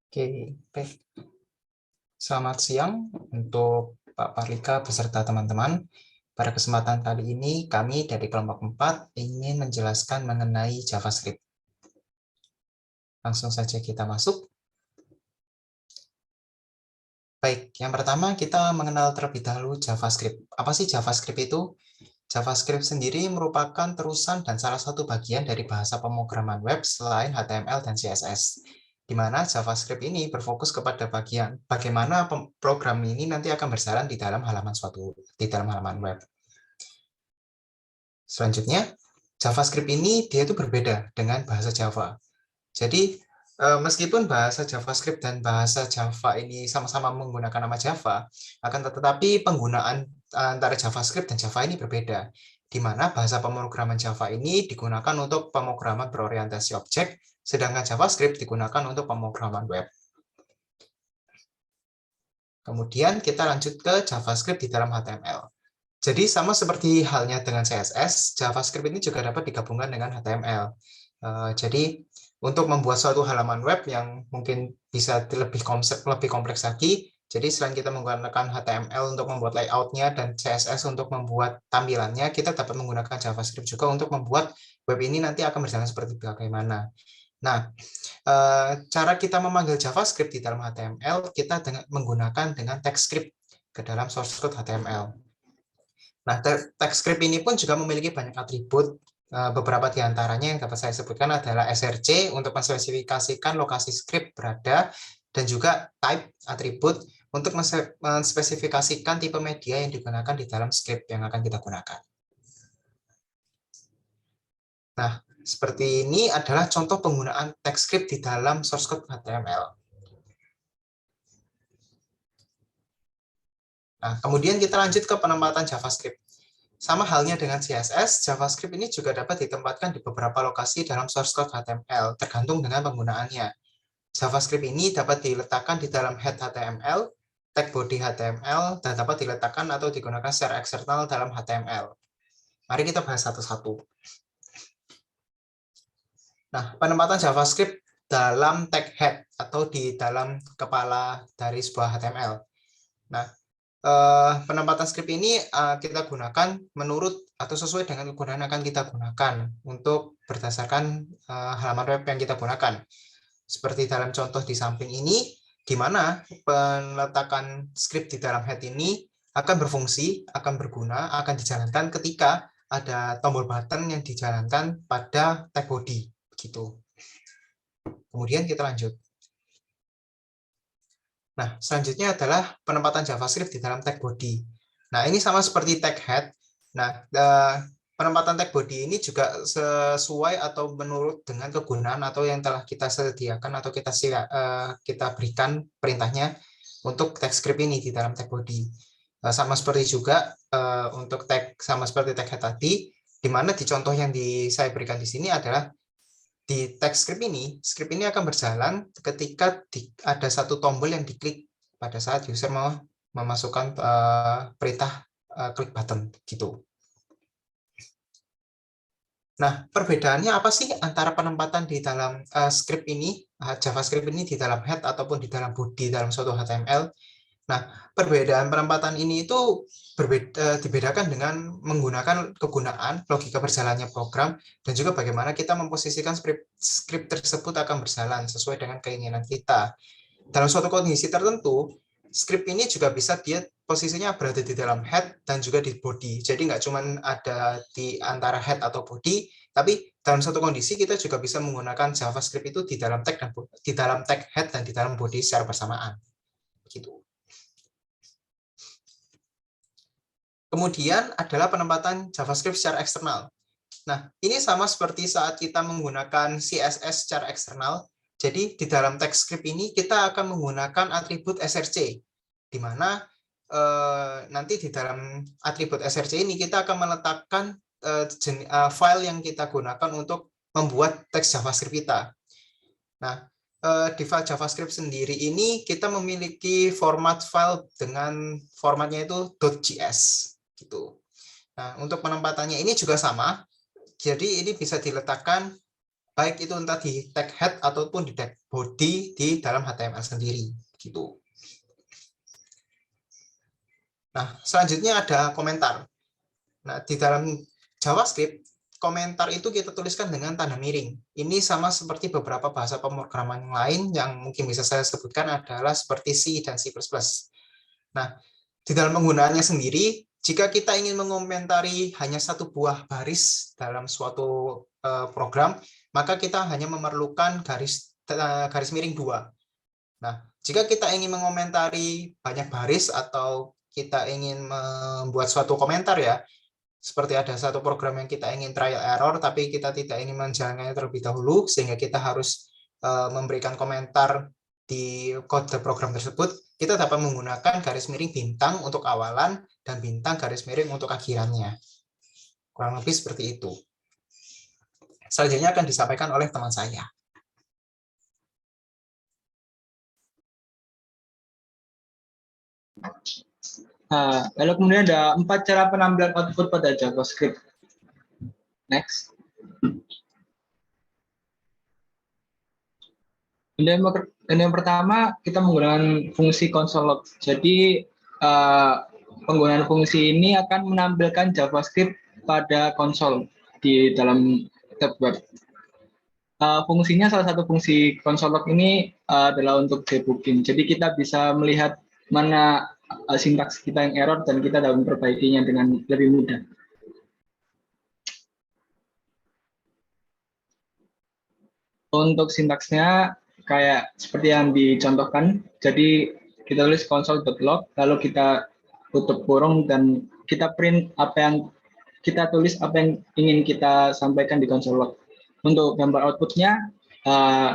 Oke, baik. Selamat siang untuk Pak Parlika beserta teman-teman. Pada kesempatan kali ini, kami dari kelompok 4 ingin menjelaskan mengenai JavaScript. Langsung saja kita masuk. Baik, yang pertama kita mengenal terlebih dahulu JavaScript. Apa sih JavaScript itu? JavaScript sendiri merupakan terusan dan salah satu bagian dari bahasa pemrograman web selain HTML dan CSS, di mana JavaScript ini berfokus kepada bagian bagaimana program ini nanti akan berjalan di dalam halaman web. Selanjutnya, JavaScript ini dia itu berbeda dengan bahasa Java. Jadi, meskipun bahasa JavaScript dan bahasa Java ini sama-sama menggunakan nama Java, akan tetapi penggunaan antara JavaScript dan Java ini berbeda, di mana bahasa pemrograman Java ini digunakan untuk pemrograman berorientasi objek, sedangkan JavaScript digunakan untuk pemrograman web. Kemudian kita lanjut ke JavaScript di dalam HTML. Jadi sama seperti halnya dengan CSS, JavaScript ini juga dapat digabungkan dengan HTML. Jadi untuk membuat suatu halaman web yang mungkin bisa lebih kompleks lagi, jadi selain kita menggunakan HTML untuk membuat layout-nya dan CSS untuk membuat tampilannya, kita dapat menggunakan JavaScript juga untuk membuat web ini nanti akan berjalan seperti bagaimana. Nah, cara kita memanggil JavaScript di dalam HTML, kita menggunakan dengan TypeScript ke dalam source code HTML. Nah, TypeScript ini pun juga memiliki banyak atribut. Beberapa di antaranya yang dapat saya sebutkan adalah src untuk menspesifikasikan lokasi script berada, dan juga type atribut untuk menspesifikasikan tipe media yang digunakan di dalam script yang akan kita gunakan. Nah, seperti ini adalah contoh penggunaan TypeScript di dalam source code HTML. Nah, kemudian kita lanjut ke penempatan JavaScript. Sama halnya dengan CSS, JavaScript ini juga dapat ditempatkan di beberapa lokasi dalam source code HTML, tergantung dengan penggunaannya. JavaScript ini dapat diletakkan di dalam head HTML, tag body HTML, dan dapat diletakkan atau digunakan secara eksternal dalam HTML. Mari kita bahas satu-satu. Nah, penempatan JavaScript dalam tag head atau di dalam kepala dari sebuah HTML. Nah, penempatan script ini kita gunakan menurut atau sesuai dengan kegunaan yang akan kita gunakan untuk berdasarkan halaman web yang kita gunakan. Seperti dalam contoh di samping ini, di mana peneletakan script di dalam head ini akan berfungsi, akan berguna, akan dijalankan ketika ada tombol button yang dijalankan pada tag body. Gitu. Kemudian kita lanjut. Nah, selanjutnya adalah penempatan JavaScript di dalam tag body. Nah, ini sama seperti tag head. Nah, penempatan tag body ini juga sesuai atau menurut dengan kegunaan atau yang telah kita sediakan atau kita berikan perintahnya untuk tag script ini di dalam tag body. Sama seperti juga untuk tag sama seperti tag head tadi, di mana di contoh yang saya berikan di sini adalah di tag script ini akan berjalan ketika ada satu tombol yang diklik pada saat user mau memasukkan perintah klik button gitu. Nah, perbedaannya apa sih antara penempatan di dalam script ini, JavaScript ini di dalam head ataupun di dalam body dalam suatu HTML? Nah, perbedaan penempatan ini itu dibedakan dengan menggunakan kegunaan, logika berjalannya program, dan juga bagaimana kita memposisikan script tersebut akan berjalan sesuai dengan keinginan kita. Dalam suatu kondisi tertentu, script ini juga bisa dia posisinya berada di dalam head dan juga di body. Jadi nggak cuma ada di antara head atau body, tapi dalam suatu kondisi kita juga bisa menggunakan JavaScript itu di dalam tag head dan di dalam body secara bersamaan. Gitu. Kemudian adalah penempatan JavaScript secara eksternal. Nah, ini sama seperti saat kita menggunakan CSS secara eksternal. Jadi, di dalam TypeScript ini kita akan menggunakan atribut src, di mana nanti di dalam atribut src ini kita akan meletakkan file yang kita gunakan untuk membuat teks JavaScript kita. Nah, di file JavaScript sendiri ini kita memiliki format file dengan formatnya itu .js. Gitu. Nah, untuk penempatannya ini juga sama. Jadi ini bisa diletakkan baik itu entah di tag head ataupun di tag body di dalam HTML sendiri gitu. Nah, selanjutnya ada komentar. Nah, di dalam JavaScript, komentar itu kita tuliskan dengan tanda miring. Ini sama seperti beberapa bahasa pemrograman yang lain yang mungkin bisa saya sebutkan adalah seperti C dan C++. Nah, di dalam penggunaannya sendiri, jika kita ingin mengomentari hanya satu buah baris dalam suatu program, maka kita hanya memerlukan garis miring 2. Nah, jika kita ingin mengomentari banyak baris atau kita ingin membuat suatu komentar ya, seperti ada satu program yang kita ingin trial error, tapi kita tidak ingin menjalankannya terlebih dahulu, sehingga kita harus memberikan komentar di kode program tersebut, kita dapat menggunakan garis miring bintang untuk awalan dan bintang garis miring untuk akhirannya. Kurang lebih seperti itu. Selanjutnya akan disampaikan oleh teman saya. Lalu kemudian ada 4 cara penampilan output pada JavaScript. Next. Dan yang pertama, kita menggunakan fungsi console log. Jadi, penggunaan fungsi ini akan menampilkan JavaScript pada konsol di dalam tab web. Fungsinya, salah satu fungsi console log ini adalah untuk debugging. Jadi kita bisa melihat mana sintaks kita yang error dan kita dapat memperbaikinya dengan lebih mudah. Untuk sintaksnya kayak seperti yang dicontohkan. Jadi kita tulis console.log, lalu kita tutup kurung dan kita print apa yang kita tulis, apa yang ingin kita sampaikan di console log. Untuk gambar outputnya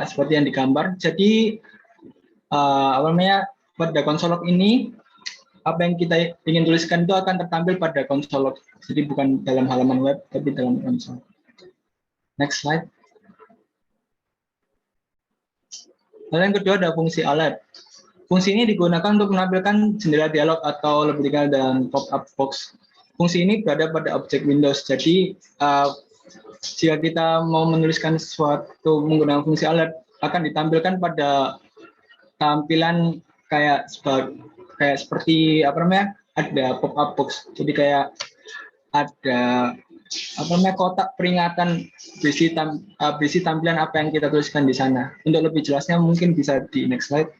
seperti yang digambar. Jadi pada console log ini apa yang kita ingin tuliskan itu akan tertampil pada console log. Jadi bukan dalam halaman web, tapi dalam console. Next slide. Lalu yang kedua ada fungsi alert. Fungsi ini digunakan untuk menampilkan jendela dialog atau lebih dikenal dengan pop-up box. Fungsi ini berada pada objek Windows. Jadi jika kita mau menuliskan sesuatu menggunakan fungsi alert, akan ditampilkan pada tampilan kayak seperti ada pop-up box. Jadi kayak ada kotak peringatan berisi tampilan apa yang kita tuliskan di sana. Untuk lebih jelasnya mungkin bisa di next slide.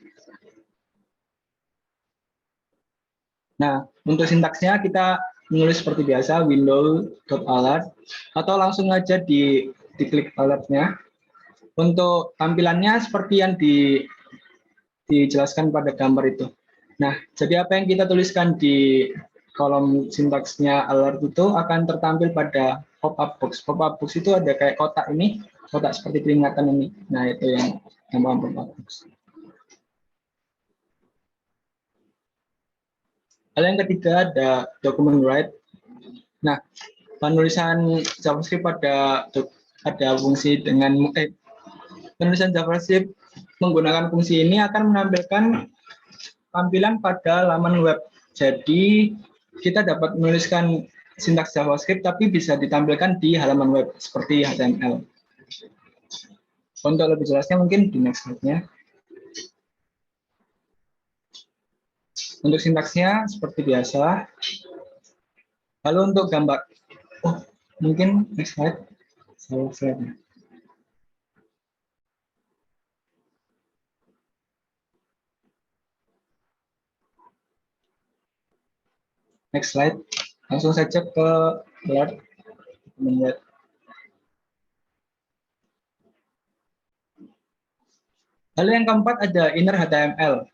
Nah, untuk sintaksnya kita menulis seperti biasa window.alert atau langsung aja diklik alertnya. Untuk tampilannya seperti yang dijelaskan pada gambar itu. Nah, jadi apa yang kita tuliskan di kolom sintaksnya alert itu akan tertampil pada pop-up box. Pop-up box itu ada kayak kotak ini, kotak seperti peringatan ini. Nah, itu yang pop-up box. Lalu yang ketiga ada document write. Nah, penulisan JavaScript ada fungsi dengan penulisan JavaScript menggunakan fungsi ini akan menampilkan tampilan pada laman web. Jadi kita dapat menuliskan sintaks JavaScript tapi bisa ditampilkan di halaman web seperti HTML. Untuk lebih jelasnya mungkin di next slide-nya. Untuk sintaksnya seperti biasa. Lalu untuk gambar, mungkin next slide. Slide-nya. Next slide. Langsung saja ke alert. Lalu yang keempat ada inner HTML.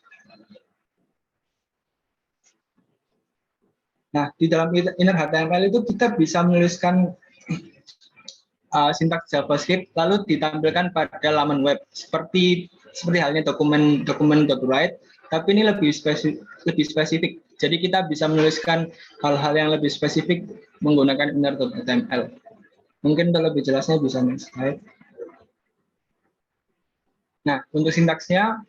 Nah, di dalam inner HTML itu kita bisa menuliskan sintaks JavaScript lalu ditampilkan pada laman web seperti halnya document.write, tapi ini lebih spesifik. Jadi kita bisa menuliskan hal-hal yang lebih spesifik menggunakan inner.html. Mungkin untuk lebih jelasnya bisa next slide. Nah, untuk sintaksnya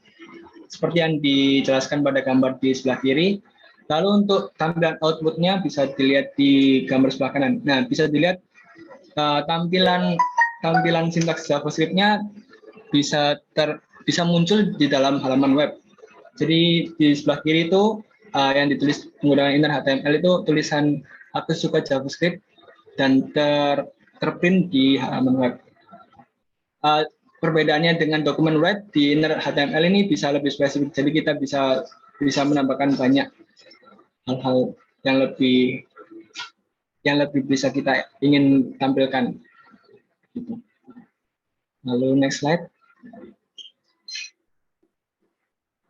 seperti yang dijelaskan pada gambar di sebelah kiri. Lalu untuk tampilan outputnya bisa dilihat di gambar sebelah kanan. Nah, bisa dilihat tampilan tampilan sintaks JavaScript-nya bisa muncul di dalam halaman web. Jadi di sebelah kiri itu yang ditulis menggunakan inner HTML itu tulisan aku suka JavaScript dan terprint di halaman web. Perbedaannya dengan dokumen web di inner HTML ini bisa lebih spesifik. Jadi kita bisa menambahkan banyak hal-hal yang lebih bisa kita ingin tampilkan. Lalu next slide.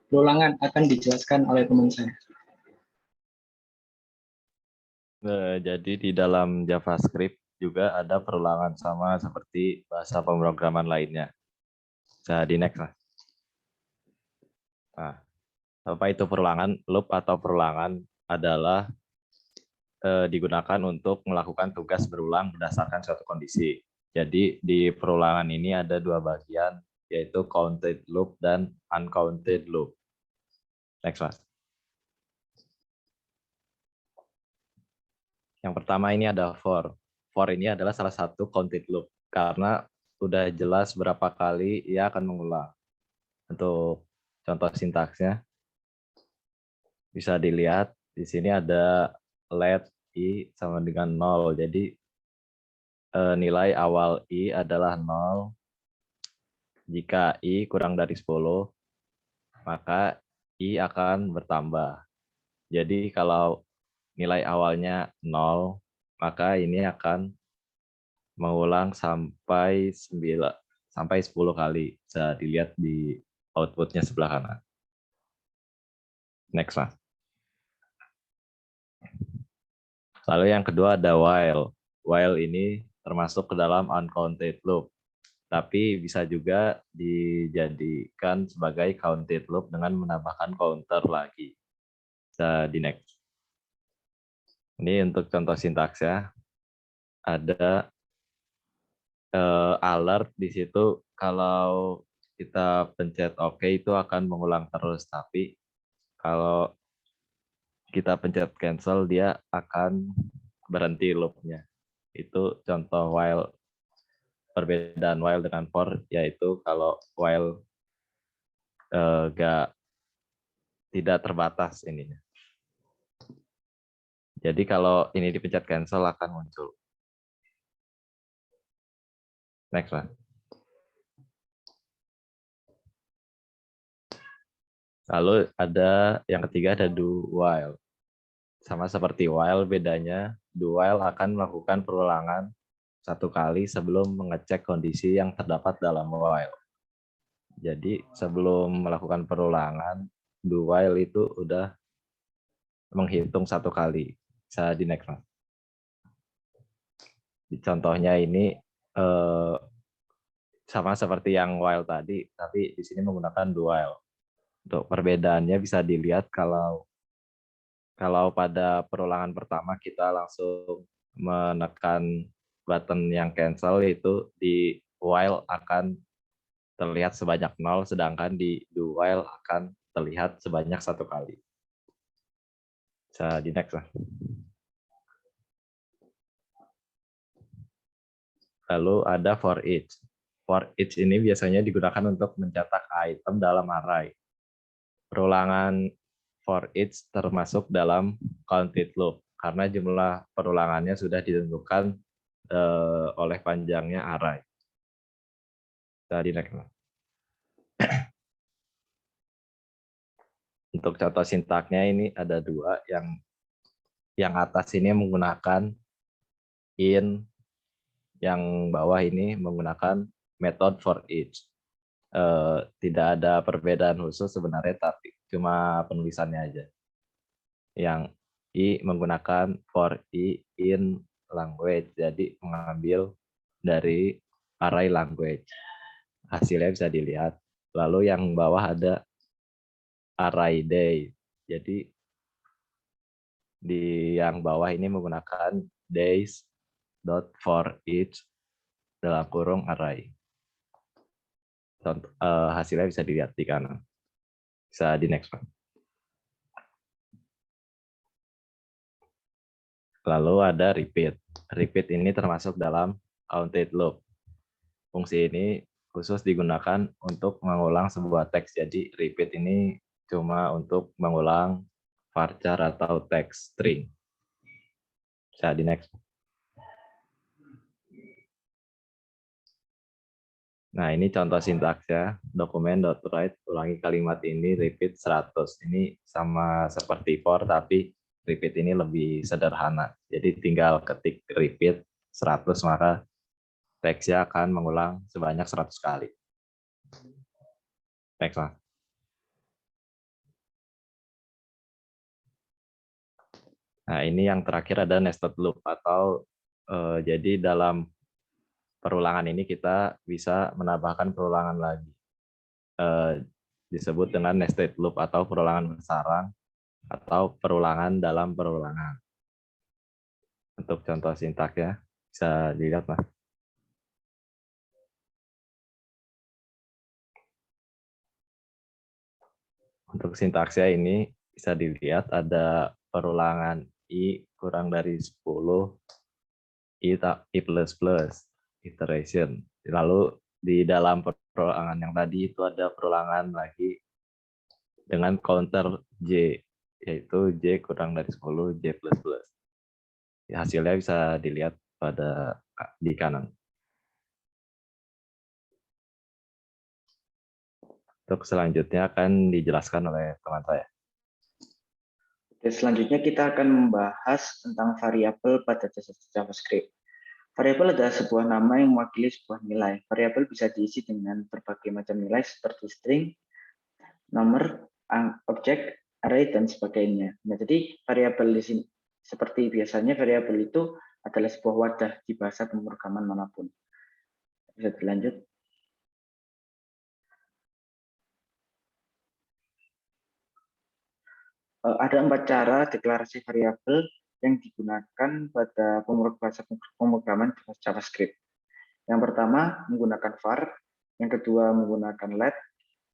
Perulangan akan dijelaskan oleh teman saya. Jadi di dalam JavaScript juga ada perulangan sama seperti bahasa pemrograman lainnya. Bisa di next lah. Nah, apa itu perulangan? Loop atau perulangan adalah digunakan untuk melakukan tugas berulang berdasarkan suatu kondisi. Jadi di perulangan ini ada dua bagian, yaitu counted loop dan uncounted loop. Next lah. Yang pertama ini ada for. For ini adalah salah satu counted loop karena sudah jelas berapa kali ia akan mengulang. Untuk contoh sintaksnya bisa dilihat di sini ada let i sama dengan 0. Jadi nilai awal i adalah 0. Jika i kurang dari 10, maka i akan bertambah. Jadi kalau nilai awalnya 0, maka ini akan mengulang sampai 10 kali. Bisa dilihat di outputnya sebelah kanan. Next lah. Lalu yang kedua ada while. While ini termasuk ke dalam uncounted loop. Tapi bisa juga dijadikan sebagai counted loop dengan menambahkan counter lagi. Bisa di next. Ini untuk contoh sintaks ya. Ada alert di situ kalau kita pencet OK itu akan mengulang terus. Tapi kalau kita pencet cancel dia akan berhenti loopnya. Itu contoh while. Perbedaan while dengan for yaitu kalau while tidak terbatas ininya. Jadi kalau ini dipencet cancel akan muncul. Next lah. Lalu ada yang ketiga ada do while. Sama seperti while, bedanya do while akan melakukan perulangan satu kali sebelum mengecek kondisi yang terdapat dalam while. Jadi sebelum melakukan perulangan, do while itu udah menghitung satu kali. Bisa di next. Di contohnya ini sama seperti yang while tadi, tapi di sini menggunakan do while. Untuk perbedaannya bisa dilihat kalau pada perulangan pertama kita langsung menekan button yang cancel, itu di while akan terlihat sebanyak 0, sedangkan di do while akan terlihat sebanyak satu kali. Bisa di next lah. Lalu ada for each. For each ini biasanya digunakan untuk mencetak item dalam array. Perulangan for each termasuk dalam counted loop karena jumlah perulangannya sudah ditentukan oleh panjangnya array. Kita di next. Untuk contoh sintaknya ini ada dua, yang atas ini menggunakan in, yang bawah ini menggunakan method for each. Tidak ada perbedaan khusus sebenarnya, tapi cuma penulisannya aja. Yang i menggunakan for i in language, jadi mengambil dari array language. Hasilnya bisa dilihat. Lalu yang bawah ada array day. Jadi di yang bawah ini menggunakan days dot for each dalam kurung array. Contoh, hasilnya bisa dilihat di kanan. Bisa di next one. Lalu ada repeat. Repeat ini termasuk dalam counted loop. fungsi ini khusus digunakan untuk mengulang sebuah teks. Jadi repeat ini cuma untuk mengulang varchar atau teks string. Bisa di next. Nah, ini contoh sintaksnya. Dokumen.write, ulangi kalimat ini, repeat 100. Ini sama seperti for, tapi repeat ini lebih sederhana. Jadi tinggal ketik repeat 100, maka teksnya akan mengulang sebanyak 100 kali. Next, Mas. Nah, ini yang terakhir ada nested loop, atau jadi dalam perulangan ini kita bisa menambahkan perulangan lagi. Disebut dengan nested loop atau perulangan bersarang atau perulangan dalam perulangan. Untuk contoh sintaksnya bisa dilihat, Mas. Untuk sintaksnya ini bisa dilihat ada perulangan I kurang dari 10, I plus plus, iteration. Lalu di dalam perulangan yang tadi itu ada perulangan lagi dengan counter J, yaitu J kurang dari 10, J plus plus. Hasilnya bisa dilihat di kanan. Untuk selanjutnya akan dijelaskan oleh teman saya. Selanjutnya kita akan membahas tentang variabel pada JavaScript. Variabel adalah sebuah nama yang mewakili sebuah nilai. Variabel bisa diisi dengan berbagai macam nilai seperti string, nomor, objek, array, dan sebagainya. Nah, jadi variabel di sini seperti biasanya variabel itu adalah sebuah wadah di bahasa pemrograman manapun. Bisa dilanjut. Ada 4 cara deklarasi variabel yang digunakan pada bahasa pemrograman JavaScript. Yang pertama menggunakan var, yang kedua menggunakan let,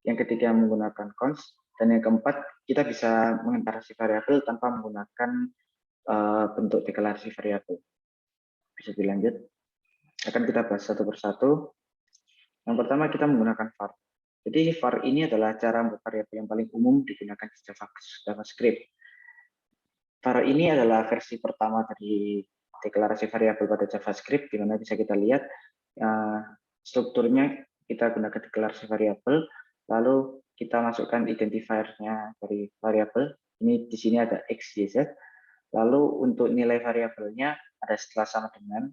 yang ketiga menggunakan const, dan yang keempat kita bisa mengintegrasi variabel tanpa menggunakan bentuk deklarasi variabel. Bisa dilanjut. Akan kita bahas satu persatu. Yang pertama kita menggunakan var. Jadi var ini adalah cara membuat variabel yang paling umum digunakan di JavaScript. Var ini adalah versi pertama dari deklarasi variabel pada JavaScript, di mana bisa kita lihat strukturnya kita gunakan deklarasi variabel, lalu kita masukkan identifier-nya dari variabel. Ini di sini ada x, y, z. Lalu untuk nilai variabelnya ada setelah sama dengan,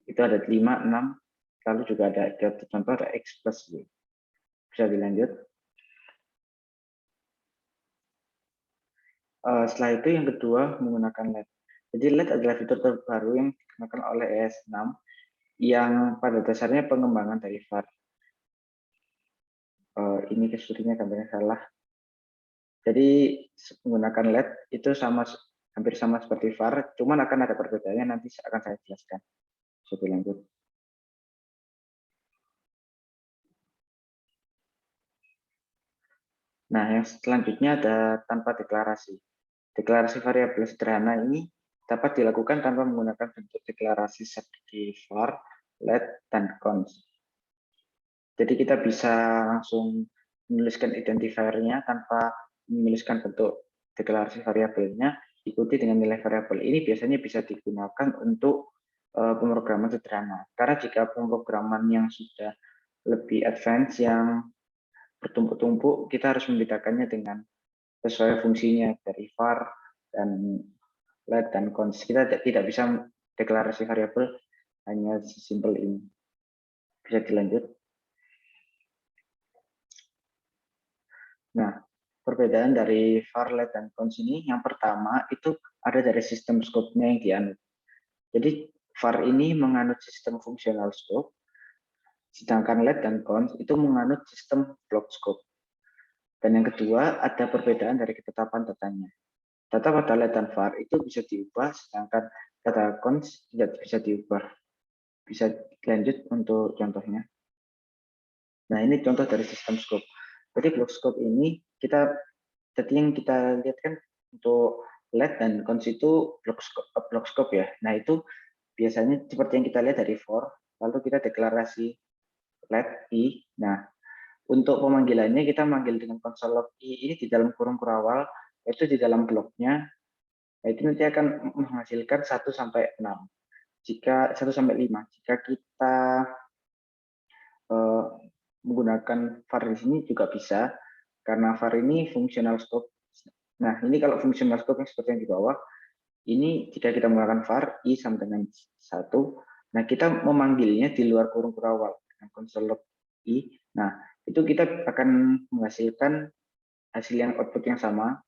itu ada 5, 6, lalu juga ada contoh ada x plus y. Bisa dilanjut. Setelah itu yang kedua menggunakan let. Jadi let adalah fitur terbaru yang digunakan oleh ES6 yang pada dasarnya pengembangan dari var. Ini kesulitannya gambarnya salah. Jadi menggunakan let itu hampir sama seperti var, cuman akan ada perbedaannya, nanti akan saya jelaskan. Bisa dilanjut. Nah, yang selanjutnya ada tanpa deklarasi. Deklarasi variabel sederhana ini dapat dilakukan tanpa menggunakan bentuk deklarasi seperti var, let, dan const. Jadi kita bisa langsung menuliskan identifier-nya tanpa menuliskan bentuk deklarasi variabelnya, ikuti dengan nilai variabel. Ini biasanya bisa digunakan untuk pemrograman sederhana. Karena jika pemrograman yang sudah lebih advance, yang bertumpuk-tumpuk, kita harus membedakannya dengan sesuai fungsinya dari var dan let dan const. Kita tidak bisa deklarasi variabel hanya sesimpel ini. Bisa dilanjut. Nah, perbedaan dari var, let, dan const ini, yang pertama itu ada dari sistem scope-nya yang dianut. Jadi var ini menganut sistem fungsional scope, sedangkan let dan const itu menganut sistem block scope. Dan yang kedua, ada perbedaan dari ketetapan datanya. Data pada let dan var itu bisa diubah, sedangkan data const tidak bisa diubah. Bisa lanjut untuk contohnya. Nah, ini contoh dari sistem scope. Jadi block scope ini jadi yang kita lihat kan untuk let dan const itu block scope ya. Nah, itu biasanya seperti yang kita lihat dari for, lalu kita deklarasi let i. Nah, untuk pemanggilannya kita manggil dengan konsol log i ini di dalam kurung kurawal, yaitu di dalam bloknya, itu nanti akan menghasilkan 1 sampai 6. Jika 1 sampai 5, jika kita menggunakan var di sini juga bisa, karena var ini fungsional scope. Nah, ini kalau fungsional scope yang seperti yang di bawah, ini jika kita menggunakan var i sama dengan 1, nah kita memanggilnya di luar kurung kurawal dengan konsol log i. Nah, itu kita akan menghasilkan hasil yang output yang sama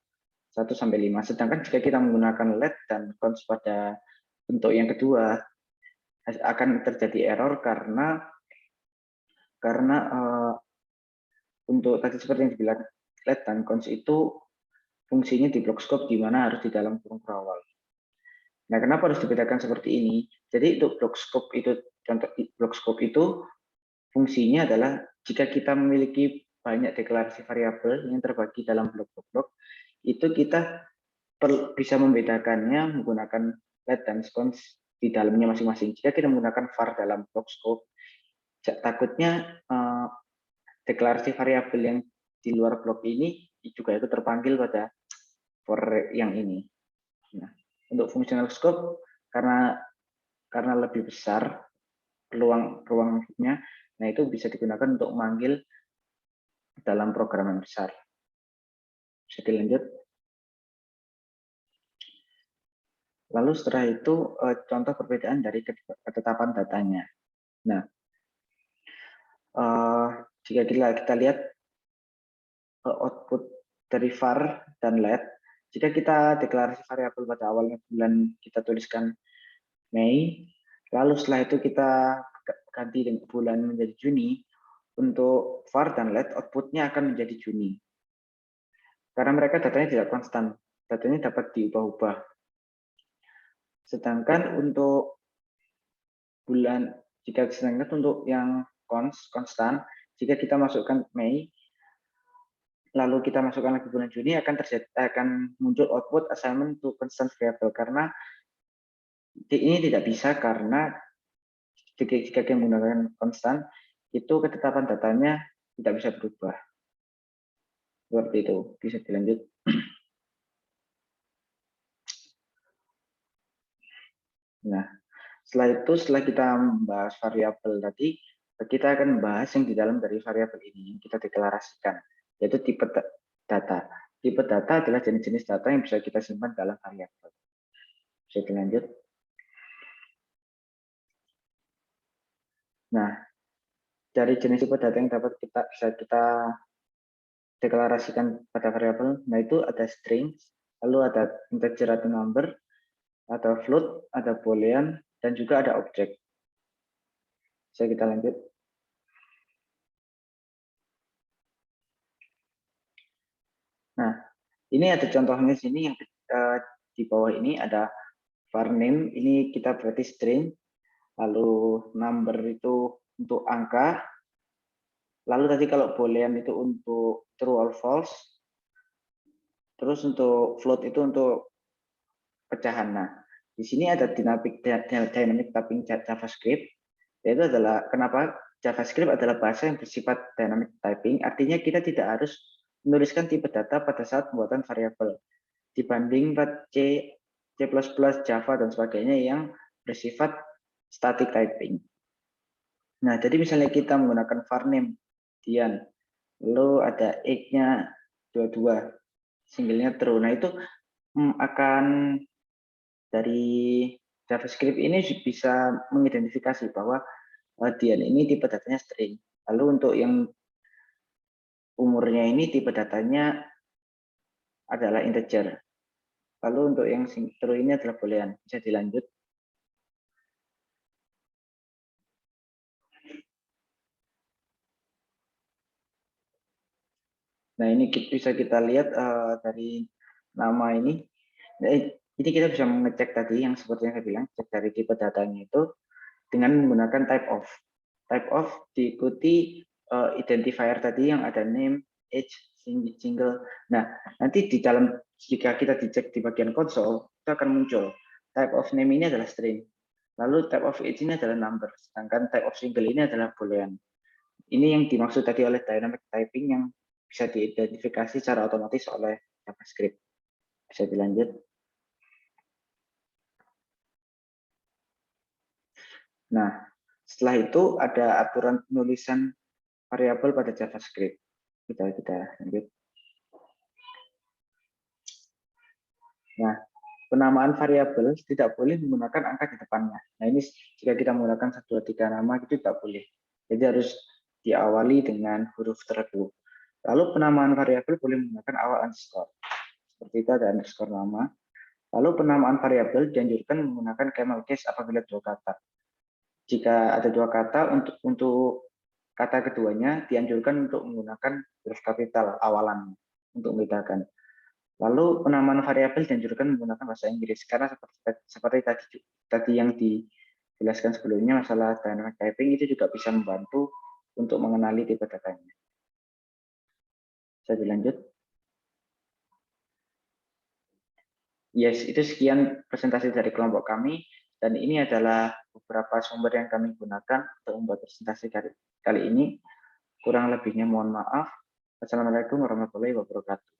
1 sampai 5. Sedangkan jika kita menggunakan let dan cons pada bentuk yang kedua, akan terjadi error karena untuk tadi seperti yang dibilang let dan cons itu fungsinya di block scope di mana harus di dalam kurung kurawal. Nah, kenapa harus dibedakan seperti ini? Jadi untuk block scope itu, contoh block scope itu fungsinya adalah jika kita memiliki banyak deklarasi variabel yang terbagi dalam blok-blok, itu kita bisa membedakannya menggunakan let dan cons di dalamnya masing-masing. Jika kita menggunakan var dalam block scope, takutnya deklarasi variabel yang di luar blok ini juga itu terpanggil pada for yang ini. Nah, untuk fungsional scope karena lebih besar ruangnya, nah itu bisa digunakan untuk memanggil dalam program yang besar. Bisa dilanjut. Lalu setelah itu contoh perbedaan dari ketetapan datanya. Nah, jika kita lihat output dari var dan let, jika kita deklarasi variabel pada awalnya bulan kita tuliskan Mei, lalu setelah itu kita ganti dengan bulan menjadi Juni, untuk var dan let outputnya akan menjadi Juni. Karena mereka datanya tidak konstan, datanya dapat diubah-ubah. Sedangkan untuk bulan, sedangkan untuk yang konstan, jika kita masukkan Mei, lalu kita masukkan lagi bulan Juni, akan muncul output assignment to constant variable, karena ini tidak bisa karena jika kita menggunakan konstan, itu ketetapan datanya tidak bisa berubah. Seperti itu, bisa dilanjut. Nah, setelah kita membahas variabel tadi, kita akan membahas yang di dalam dari variabel ini yang kita deklarasikan, yaitu tipe data. Tipe data adalah jenis-jenis data yang bisa kita simpan dalam variabel. Bisa dilanjut. Nah, dari jenis tipe data yang bisa kita deklarasikan pada variabel, nah itu ada string, lalu ada integer atau number, ada float, ada boolean, dan juga ada objek. Bisa kita lanjut. Nah, ini ada contohnya sini yang di bawah ini ada var name, ini kita berarti string, lalu number itu untuk angka, lalu tadi kalau boolean itu untuk true or false, terus untuk float itu untuk pecahan. Nah, di sini ada dynamic typing JavaScript, yaitu adalah kenapa JavaScript adalah bahasa yang bersifat dynamic typing, artinya kita tidak harus menuliskan tipe data pada saat pembuatan variabel dibanding C, Java dan sebagainya yang bersifat static typing. Nah, jadi misalnya kita menggunakan var name Dian, lalu ada age-nya 22, single-nya true. Nah, itu akan dari JavaScript ini bisa mengidentifikasi bahwa Dian ini tipe datanya string. Lalu untuk yang umurnya ini tipe datanya adalah integer. Lalu untuk yang true ini adalah boolean. Bisa dilanjut. Nah, ini bisa kita lihat dari nama ini. Ini kita bisa mengecek tadi yang seperti yang saya bilang, cek dari tipe datanya itu dengan menggunakan type of. Type of diikuti identifier tadi yang ada name, age, single. Nah, nanti di dalam jika kita dicek di bagian konsol, itu akan muncul type of name ini adalah string. Lalu type of age ini adalah number, sedangkan type of single ini adalah boolean. Ini yang dimaksud tadi oleh dynamic typing yang bisa diidentifikasi secara otomatis oleh JavaScript. Bisa dilanjut. Nah, setelah itu ada aturan penulisan variabel pada JavaScript. Kita lanjut. Nah, penamaan variabel tidak boleh menggunakan angka di depannya. Nah, ini jika kita menggunakan 1, 2, 3 nama itu tidak boleh. Jadi harus diawali dengan huruf tertentu. Lalu penamaan variabel boleh menggunakan awal underscore. Seperti itu ada underscore nama. Lalu penamaan variabel dianjurkan menggunakan camel case apabila 2 kata. Jika ada 2 kata, untuk kata keduanya dianjurkan untuk menggunakan huruf kapital awalan untuk membedakan. Lalu penamaan variabel dianjurkan menggunakan bahasa Inggris karena seperti tadi yang dijelaskan sebelumnya masalah dynamic typing itu juga bisa membantu untuk mengenali tipe datanya. Bisa dilanjut? Yes, itu sekian presentasi dari kelompok kami dan ini adalah beberapa sumber yang kami gunakan untuk membuat presentasi kali ini. Kurang lebihnya mohon maaf. Assalamualaikum warahmatullahi wabarakatuh.